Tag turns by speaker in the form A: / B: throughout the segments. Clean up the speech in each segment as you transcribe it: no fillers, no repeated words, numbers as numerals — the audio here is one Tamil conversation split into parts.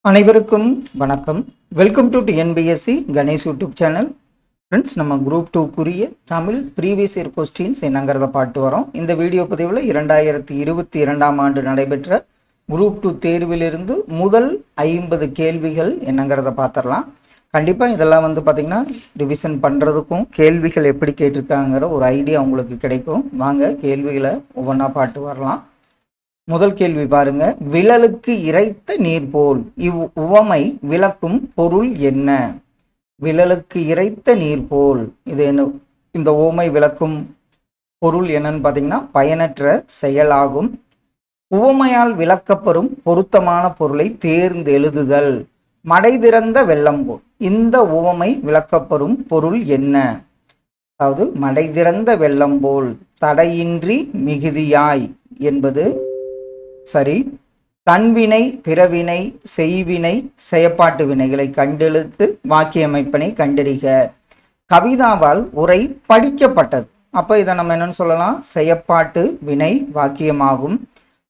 A: அனைவருக்கும் வணக்கம். Welcome to TNPSC Ganesh YouTube channel. Friends, நம்ம குரூப் 2க்குரிய தமிழ் ப்ரீவியஸ் இயர் கொஸ்டின்ஸ் என்னங்கிறத பார்த்து வரோம். இந்த வீடியோ பதிவில் 2022ஆம் ஆண்டு நடைபெற்ற குரூப் 2 தேர்விலிருந்து முதல் 50 கேள்விகள் என்னங்கிறத பார்த்துடலாம். கண்டிப்பாக இதெல்லாம் பார்த்திங்கன்னா ரிவிஷன் பண்ணுறதுக்கும் கேள்விகள் எப்படி கேட்டிருக்காங்கிற ஒரு ஐடியா உங்களுக்கு கிடைக்கும். வாங்க கேள்விகளை ஒவ்வொன்றா பார்த்து வரலாம். முதல் கேள்வி பாருங்க. விழலுக்கு இறைத்த நீர் போல் இவ் உவமை விளக்கும் பொருள் என்ன? விழலுக்கு இறைத்த நீர் போல், இது என்ன? இந்த உவமை விளக்கும் பொருள் என்னன்னு பார்த்தீங்கன்னா பயனற்ற செயலாகும். உவமையால் விளக்கப்பெறும் பொருத்தமான பொருளை தேர்ந்தெழுதுதல். மடை திறந்த வெள்ளம் போல், இந்த உவமை விளக்கப்பெறும் பொருள் என்ன? அதாவது மடை திறந்த வெள்ளம் போல், தடையின்றி மிகுதியாய் என்பது சரி. தன்வினை, பிறவினை, செய்வினை, செயப்பாட்டு வினைகளை கண்டெழுத்து வாக்கிய அமைப்பினை கண்டறிக. கவிதாவால் உரை படிக்கப்பட்டது. அப்போ இதை நம்ம என்னன்னு சொல்லலாம்? செயப்பாட்டு வினை வாக்கியமாகும்.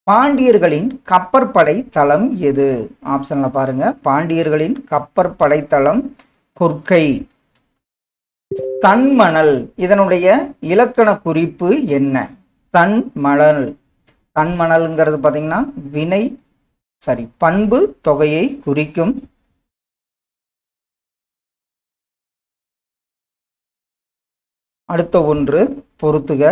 A: பாண்டியர்களின் கப்பற்படை தளம் எது? ஆப்ஷன்ல பாருங்க. பாண்டியர்களின் கப்பற்படை தளம் கொற்கை. தன்மணல், இதனுடைய இலக்கண குறிப்பு என்ன? தன்மணல். தன்மணல்ங்கிறது பார்த்தீங்கன்னா பண்பு தொகையை குறிக்கும். அடுத்த ஒன்று பொறுத்துக.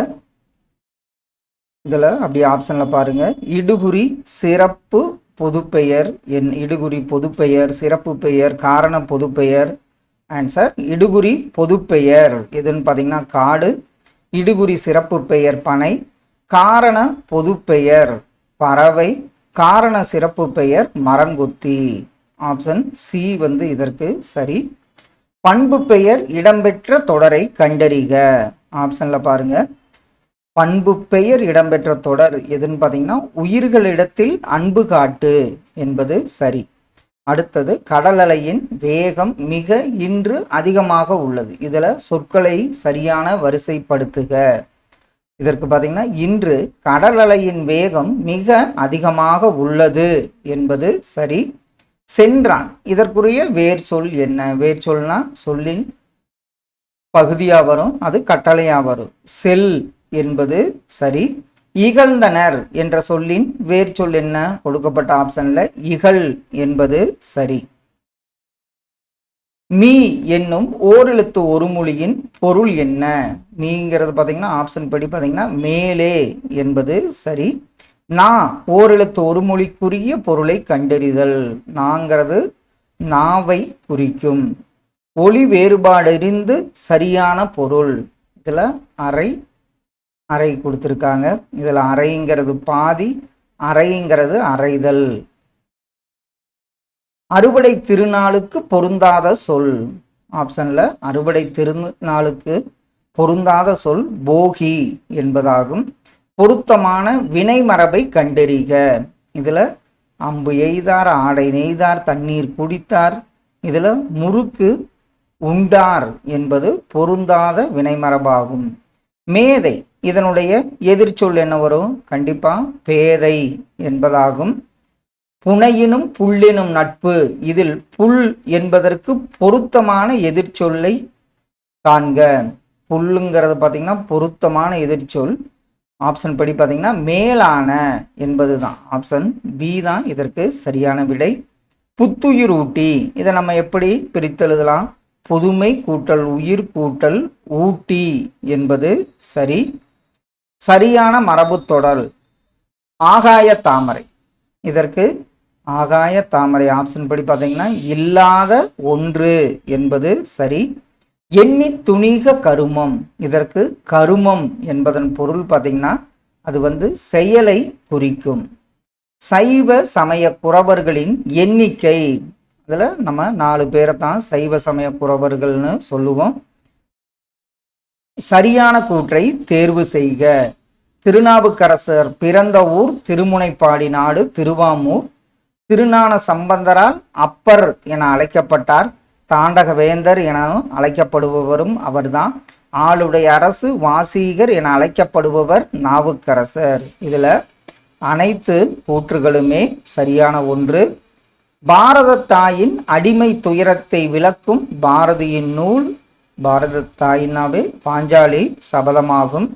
A: இதில் அப்படியே ஆப்ஷனில் பாருங்க. இடுகுறி சிறப்பு பொதுப்பெயர் என். இடுகுறி பொதுப்பெயர், சிறப்பு பெயர், காரண பொதுப்பெயர். ஆன்சர் இடுகுறி பொதுப்பெயர். எதுன்னு பார்த்தீங்கன்னா காடு. இடுகுறி சிறப்பு பெயர் பனை. காரண பொதுப்பெயர் பறவை. காரண சிறப்பு பெயர் மரங்கொத்தி. ஆப்ஷன் சி இதற்கு சரி. பண்பு பெயர் இடம்பெற்ற தொடரை கண்டறிக. ஆப்ஷன்ல பாருங்க. பண்பு பெயர் இடம்பெற்ற தொடர் எதுன்னு பார்த்தீங்கன்னா உயிர்களிடத்தில் அன்பு காட்டு என்பது சரி. அடுத்தது கடல் அலையின் வேகம் மிக இன்று அதிகமாக உள்ளது. இதுல சொற்களை சரியான வரிசைப்படுத்துக. இதற்கு பார்த்தீங்கன்னா இன்று கடல் அலையின் வேகம் மிக அதிகமாக உள்ளது என்பது சரி. சென்றான், இதற்குரிய வேர் சொல் என்ன? வேர் சொல்னா சொல்லின் பகுதியா வரும், அது கட்டளையா வரும். செல் என்பது சரி. இகழ்ந்தனர் என்ற சொல்லின் வேர் சொல் என்ன? கொடுக்கப்பட்ட ஆப்ஷன்ல இகழ் என்பது சரி. மீ என்னும் ஓரெழுத்து ஒரு மொழியின் பொருள் என்ன? மீங்கிறது பார்த்தீங்கன்னா ஆப்ஷன் படி பார்த்தீங்கன்னா மேலே என்பது சரி. நான் ஓரெழுத்து ஒரு மொழிக்குரிய பொருளை கண்டறிதல். நாங்கிறது நாவை குறிக்கும். ஒளி வேறுபாடறிந்து சரியான பொருள். இதில் அறை கொடுத்துருக்காங்க. இதில் அறைங்கிறது பாதி, அறைங்கிறது அறைதல். அறுவடை திருநாளுக்கு பொருந்தாத சொல். ஆப்ஷன்ல அறுவடை திருநாளுக்கு பொருந்தாத சொல் போகி என்பதாகும். பொருத்தமான வினை மரபை கண்டறிக. இதுல அம்பு எய்தார், ஆடை நெய்தார், தண்ணீர் குடித்தார். இதுல முறுக்கு உண்டார் என்பது பொருந்தாத வினைமரபாகும். மேதை, இதனுடைய எதிர்ச்சொல் என்ன வரும்? கண்டிப்பா பேதை என்பதாகும். புனையினும் புல்லினும் நட்பு. இதில் புல் என்பதற்கு பொருத்தமான எதிர்ச்சொல்லை காண்க. புல்லுங்கிறது பார்த்தீங்கன்னா பொருத்தமான எதிர்ச்சொல். ஆப்ஷன் படி பார்த்தீங்கன்னா மேலான என்பது தான். ஆப்ஷன் பி தான் இதற்கு சரியான விடை. புத்துயிர் ஊட்டி, இதை நம்ம எப்படி பிரித்தெழுதலாம்? புதுமை கூட்டல் உயிர் கூட்டல் ஊட்டி என்பது சரி. சரியான மரபு தொடர் ஆகாய தாமரை. இதற்கு ஆகாய தாமரை ஆப்ஷன் படி பார்த்தீங்கன்னா இல்லாத ஒன்று என்பது சரி. எண்ணி துணிக கருமம். இதற்கு கருமம் என்பதன் பொருள் பார்த்தீங்கன்னா அது செயலை குறிக்கும். சைவ சமய குறவர்களின் எண்ணிக்கை. அதில் நம்ம 4 பேரை தான் சைவ சமய குறவர்கள்னு சொல்லுவோம். சரியான கூற்றை தேர்வு செய்க. திருநாவுக்கரசர் பிறந்த ஊர் திருமுனைப்பாடி நாடு திருவாமூர். திருஞான சம்பந்தரால் அப்பர் என அழைக்கப்பட்டார். தாண்டகவேந்தர் என அழைக்கப்படுபவரும் அவர்தான். ஆளுடைய அரசு வாசீகர் என அழைக்கப்படுபவர் நாவுக்கரசர். இதுல அனைத்து கூற்றுகளுமே சரியான ஒன்று. பாரத தாயின் அடிமை துயரத்தை விளக்கும் பாரதியின் நூல். பாரத தாயினாவே பாஞ்சாலி சபதமாகும்.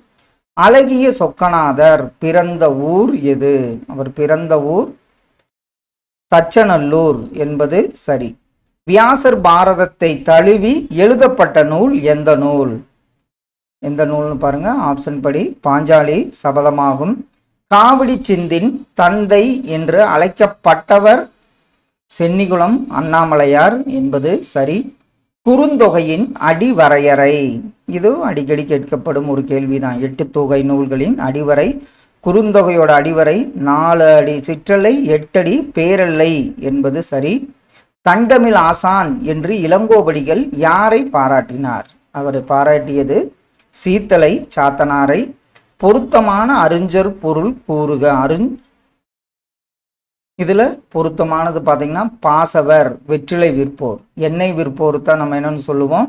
A: அழகிய சொக்கநாதர் பிறந்த ஊர் எது? அவர் பிறந்த ஊர் தச்சநல்லூர் என்பது சரி. வியாசர் பாரதத்தை தழுவி எழுதப்பட்ட நூல் எந்த நூல்? எந்த நூல்னு பாருங்க. ஆப்ஷன் படி பாஞ்சாலி சபதமாகும். காவடி சிந்தின் தந்தை என்று அழைக்கப்பட்டவர் சென்னிகுளம் அண்ணாமலையார் என்பது சரி. குறுந்தொகையின் அடிவரையறை, இது அடிக்கடி கேட்கப்படும் ஒரு கேள்விதான். 8 தொகை நூல்களின் அடிவரை. குறுந்தொகையோட அடிவரை 4 அடி சிற்றலை, 8 அடி பேரல்லை என்பது சரி. தண்டமிழ் ஆசான் என்று இளங்கோவடிகள் யாரை பாராட்டினார்? அவர் பாராட்டியது சீத்தலை சாத்தனாரை. பொருத்தமான அறிஞர் பொருள் கூறுக. இதுல பொருத்தமானது பார்த்தீங்கன்னா பாசவர், வெற்றிலை விற்போர். எண்ணெய் விற்போர் தான் நம்ம என்னன்னு சொல்லுவோம்,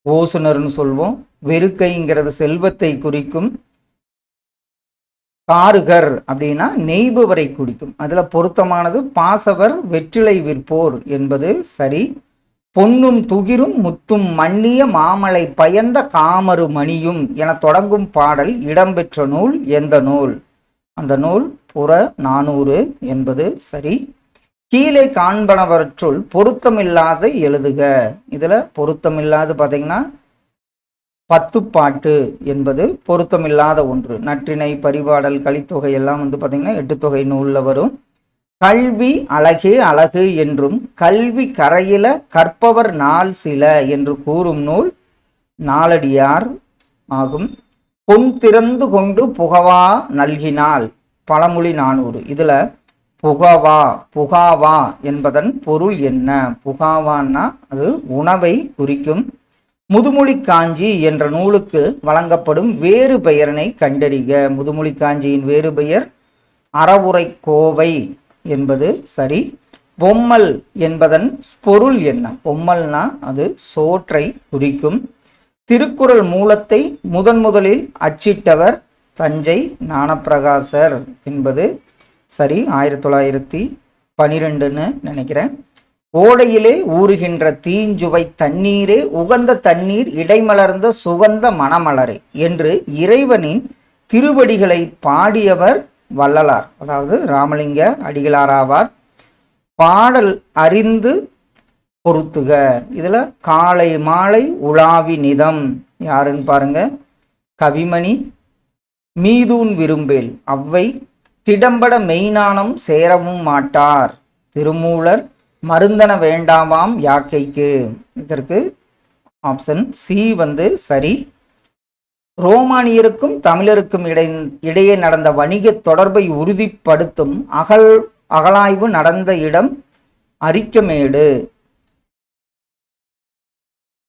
A: ஓசுனர்னு சொல்லுவோம். வெறுக்கைங்கிறது செல்வத்தை குறிக்கும். காருகர் அப்படின்னா நெய்பவரை குறிக்கும். அதுல பொருத்தமானது பாசவர், வெற்றிலை விற்போர் என்பது சரி. பொன்னும் துகிரும் முத்தும் மன்னிய மாமலை பயந்த காமரு மணியும் என தொடங்கும் பாடல் இடம்பெற்ற நூல் எந்த நூல்? அந்த நூல் புறநானூறு என்பது சரி. கீழே காண்பனவற்றுள் பொருத்தமில்லாத எழுதுக. இதுல பொருத்தமில்லாது பார்த்தீங்கன்னா 10 பாட்டு என்பது பொருத்தமில்லாத ஒன்று. நற்றிணை, பரிபாடல், கலித்தொகை எல்லாம் பார்த்தீங்கன்னா 8 தொகை நூல்ல வரும். கல்வி அழகே அழகு என்றும் கல்வி கரையில கற்பவர் நாள் சில என்று கூறும் நூல் நாலடியார் ஆகும். பொன் திறந்து கொண்டு புகவா நல்கினால் பழமொழி 400. இதுல புகவா புகாவா என்பதன் பொருள் என்ன? புகாவான்னா அது உணவை குறிக்கும். முதுமொழி காஞ்சி என்ற நூலுக்கு வழங்கப்படும் வேறு பெயரினை கண்டறிக. முதுமொழி காஞ்சியின் வேறு பெயர் அறவுரை கோவை என்பது சரி. பொம்மல் என்பதன் பொருள் என்ன? பொம்மல்னா அது சோற்றை குறிக்கும். திருக்குறள் மூலத்தை முதலில் அச்சிட்டவர் தஞ்சை ஞானப்பிரகாசர் என்பது சரி. 1912ன்னு நினைக்கிறேன். ஓடையிலே ஊறுகின்ற தீஞ்சுவை தண்ணீரே உகந்த தண்ணீர் இடைமலர்ந்த சுகந்த மணமலரே என்று இறைவனின் திருவடிகளை பாடியவர் வள்ளலார், அதாவது ராமலிங்க அடிகளாராவார். பாடல் அறிந்து பொருத்துக. இதுல காலை மாலை உலாவி நிதம் யாருன்னு பாருங்க. கவிமணி. மீதூன் விரும்பேல் அவ்வை திடம்பட மெய்ஞானம் சேரவும் மாட்டார். திருமூலர் மருந்தன வேண்டாமாம் யாக்கைக்கு. இதற்கு ஆப்ஷன் சி சரி. ரோமானியருக்கும் தமிழருக்கும் இடையே நடந்த வணிக தொடர்பை உறுதிப்படுத்தும் அகழாய்வு நடந்த இடம் அரிக்கமேடு.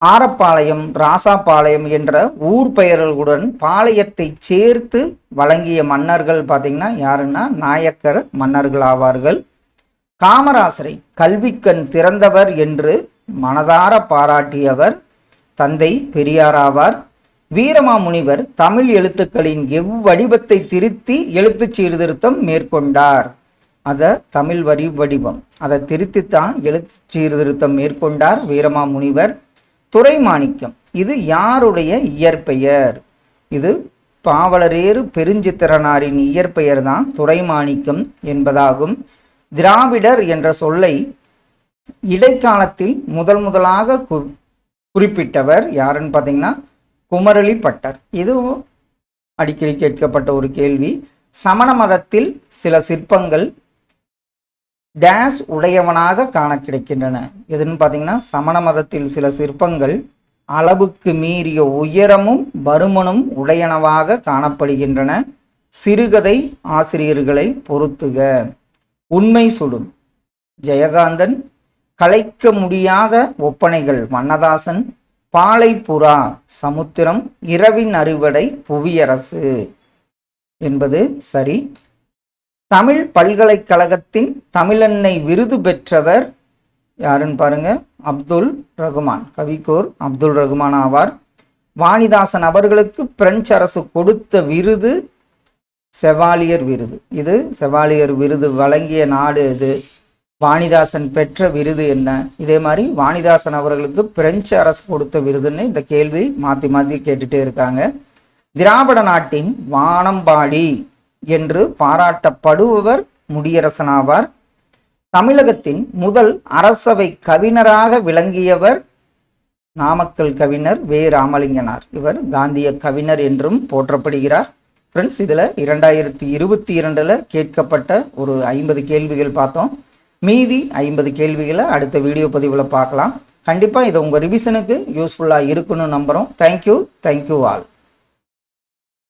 A: ஆரப்பாளையம், ராசாப்பாளையம் என்ற ஊர் பெயர்களுடன் பாளையத்தை சேர்த்து வழங்கிய மன்னர்கள் பார்த்தீங்கன்னா யாருன்னா நாயக்கர் மன்னர்கள் ஆவார்கள். காமராசரை கல்விக்கண் திறந்தவர் என்று மனதார பாராட்டியவர் தந்தை பெரியாராவார். வீரமாமுனிவர் தமிழ் எழுத்துக்களின் எவ்வடிவத்தை திருத்தி எழுத்து சீர்திருத்தம் மேற்கொண்டார். அதை தமிழ் வடிவம் அதை திருத்தித்தான் எழுத்து சீர்திருத்தம் மேற்கொண்டார் வீரமாமுனிவர். துரைமாணிக்கம் இது யாருடைய இயற்பெயர்? இது பாவலரேறு பெருஞ்சித்திரனாரின் இயற்பெயர் தான் துரைமாணிக்கம் என்பதாகும். திராவிடர் என்ற சொல்லை இடைக்காலத்தில் முதலாக குறிப்பிட்டவர் யாருன்னு பார்த்தீங்கன்னா குமரலி பட்டர். இதுவும் அடிக்கடி கேட்கப்பட்ட ஒரு கேள்வி. சமண மதத்தில் சில சிற்பங்கள் டேஸ் உடையவனாக காண கிடைக்கின்றன. எதுன்னு பார்த்தீங்கன்னா சமண மதத்தில் சில சிற்பங்கள் அளவுக்கு மீறிய உயரமும் பருமனும் உடையனவாக காணப்படுகின்றன. சிறுகதை ஆசிரியர்களை பொறுத்துக. உண்மை சுடும் ஜெயகாந்தன். கலைக்க முடியாத ஒப்பனைகள் வண்ணதாசன். பாலைப்புறா சமுத்திரம். இரவின் அறுவடை புவியரசு என்பது சரி. தமிழ் பல்கலைக்கழகத்தின் தமிழன்னை விருது பெற்றவர் யாருன்னு பாருங்க அப்துல் ரகுமான். கவிக்கோர் அப்துல் ரகுமான் ஆவார். வாணிதாசன் அவர்களுக்கு பிரெஞ்சு அரசு கொடுத்த விருது செவாலியர் விருது. இது செவாலியர் விருது வழங்கிய நாடு இது வாணிதாசன் பெற்ற விருது என்ன? இதே மாதிரி வாணிதாசன் அவர்களுக்கு பிரெஞ்சு அரசு கொடுத்த விருதுன்னு இந்த கேள்வி மாற்றி மாற்றி கேட்டுட்டே இருக்காங்க. திராவிட நாட்டின் வானம்பாடி என்று பாராட்டப்படுபவர் முடியரசனாவார். தமிழகத்தின் முதல் அரசவை கவிஞராக விளங்கியவர் நாமக்கல் கவிஞர் வே. ராமலிங்கனார். இவர் காந்திய கவிஞர் என்றும் போற்றப்படுகிறார். ஃப்ரெண்ட்ஸ், இதில் 2022 கேட்கப்பட்ட ஒரு 50 கேள்விகள் பார்த்தோம். மீதி 50 கேள்விகளை அடுத்த வீடியோ பதிவில் பார்க்கலாம். கண்டிப்பாக இது உங்கள் ரிவிஷனுக்கு யூஸ்ஃபுல்லாக இருக்குன்னு நம்புகிறோம். Thank you all.